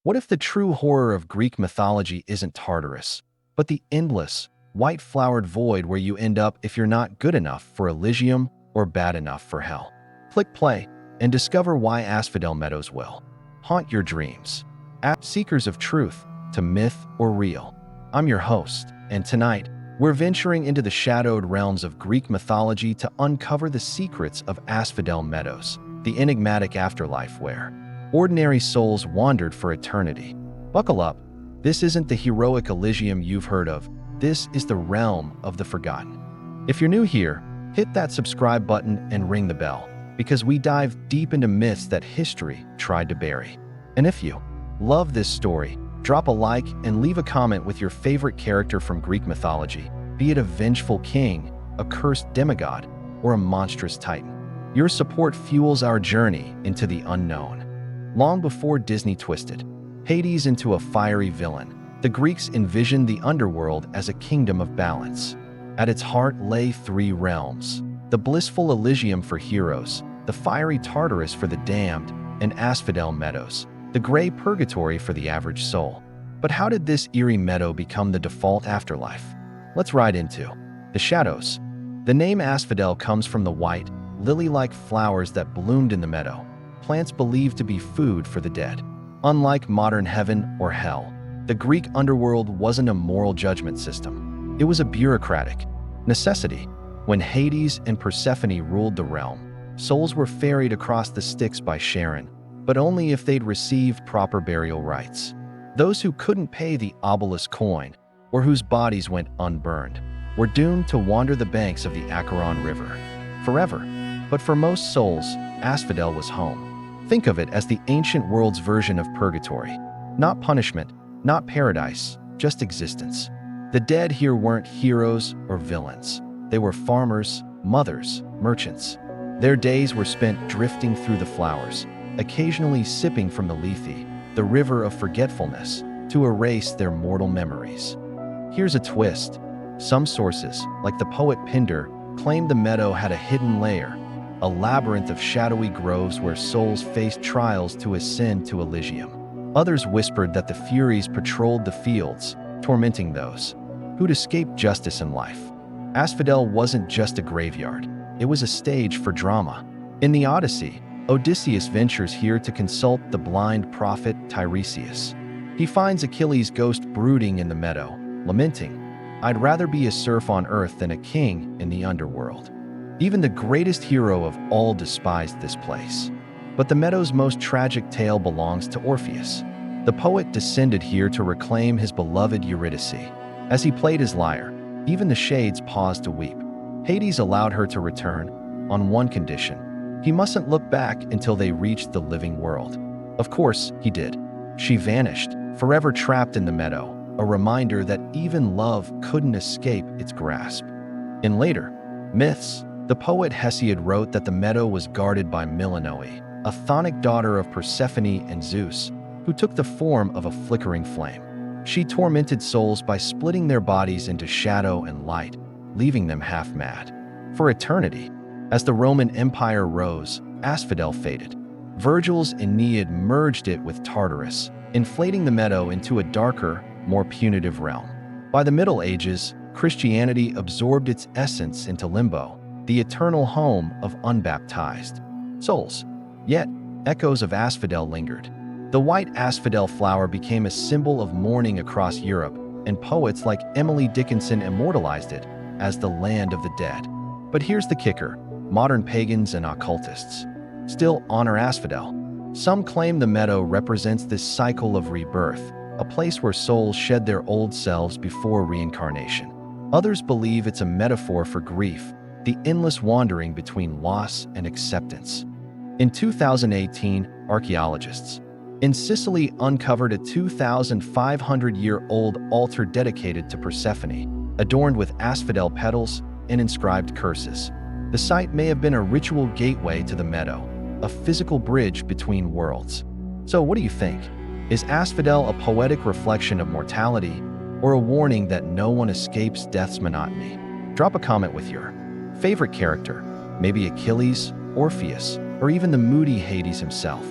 What if the true horror of Greek mythology isn't Tartarus, but the endless, white-flowered void where you end up if you're not good enough for Elysium or bad enough for hell? Click play and discover why Asphodel Meadows will haunt your dreams. Seekers of truth, to myth or real. I'm your host, and tonight, we're venturing into the shadowed realms of Greek mythology to uncover the secrets of Asphodel Meadows, the enigmatic afterlife where ordinary souls wandered for eternity. Buckle up. This isn't the heroic Elysium you've heard of. This is the realm of the forgotten. If you're new here, hit that subscribe button and ring the bell, because we dive deep into myths that history tried to bury. And if you love this story, drop a like and leave a comment with your favorite character from Greek mythology, be it a vengeful king, a cursed demigod, or a monstrous titan. Your support fuels our journey into the unknown. Long before Disney twisted Hades into a fiery villain, the Greeks envisioned the underworld as a kingdom of balance. At its heart lay three realms: the blissful Elysium for heroes, the fiery Tartarus for the damned, and Asphodel Meadows, the gray purgatory for the average soul. But how did this eerie meadow become the default afterlife? Let's ride into the shadows. The name Asphodel comes from the white, lily-like flowers that bloomed in the meadow, plants believed to be food for the dead. Unlike modern heaven or hell, the Greek underworld wasn't a moral judgment system. It was a bureaucratic necessity. When Hades and Persephone ruled the realm, souls were ferried across the Styx by Charon, but only if they'd received proper burial rites. Those who couldn't pay the obelisk coin, or whose bodies went unburned, were doomed to wander the banks of the Acheron River forever. But for most souls, Asphodel was home. Think of it as the ancient world's version of purgatory. Not punishment, not paradise, just existence. The dead here weren't heroes or villains. They were farmers, mothers, merchants. Their days were spent drifting through the flowers, occasionally sipping from the Lethe, the river of forgetfulness, to erase their mortal memories. Here's a twist. Some sources, like the poet Pindar, claim the meadow had a hidden layer, a labyrinth of shadowy groves where souls faced trials to ascend to Elysium. Others whispered that the Furies patrolled the fields, tormenting those who'd escaped justice in life. Asphodel wasn't just a graveyard, it was a stage for drama. In the Odyssey, Odysseus ventures here to consult the blind prophet Tiresias. He finds Achilles' ghost brooding in the meadow, lamenting, "I'd rather be a serf on earth than a king in the underworld." Even the greatest hero of all despised this place. But the meadow's most tragic tale belongs to Orpheus. The poet descended here to reclaim his beloved Eurydice. As he played his lyre, even the shades paused to weep. Hades allowed her to return, on one condition: he mustn't look back until they reached the living world. Of course, he did. She vanished, forever trapped in the meadow, a reminder that even love couldn't escape its grasp. In later myths, the poet Hesiod wrote that the meadow was guarded by Melinoe, a chthonic daughter of Persephone and Zeus, who took the form of a flickering flame. She tormented souls by splitting their bodies into shadow and light, leaving them half mad. For eternity, as the Roman Empire rose, Asphodel faded. Virgil's Aeneid merged it with Tartarus, inflating the meadow into a darker, more punitive realm. By the Middle Ages, Christianity absorbed its essence into limbo, the eternal home of unbaptized souls. Yet, echoes of Asphodel lingered. The white asphodel flower became a symbol of mourning across Europe, and poets like Emily Dickinson immortalized it as the land of the dead. But here's the kicker: modern pagans and occultists still honor Asphodel. Some claim the meadow represents this cycle of rebirth, a place where souls shed their old selves before reincarnation. Others believe it's a metaphor for grief, the endless wandering between loss and acceptance. In 2018, archaeologists in Sicily uncovered a 2,500-year-old altar dedicated to Persephone, adorned with asphodel petals and inscribed curses. The site may have been a ritual gateway to the meadow, a physical bridge between worlds. So what do you think? Is Asphodel a poetic reflection of mortality, or a warning that no one escapes death's monotony? Drop a comment with your favorite character, maybe Achilles, Orpheus, or even the moody Hades himself.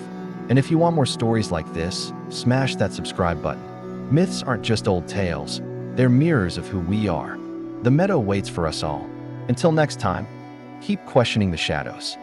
And if you want more stories like this, smash that subscribe button. Myths aren't just old tales, they're mirrors of who we are. The meadow waits for us all. Until next time, keep questioning the shadows.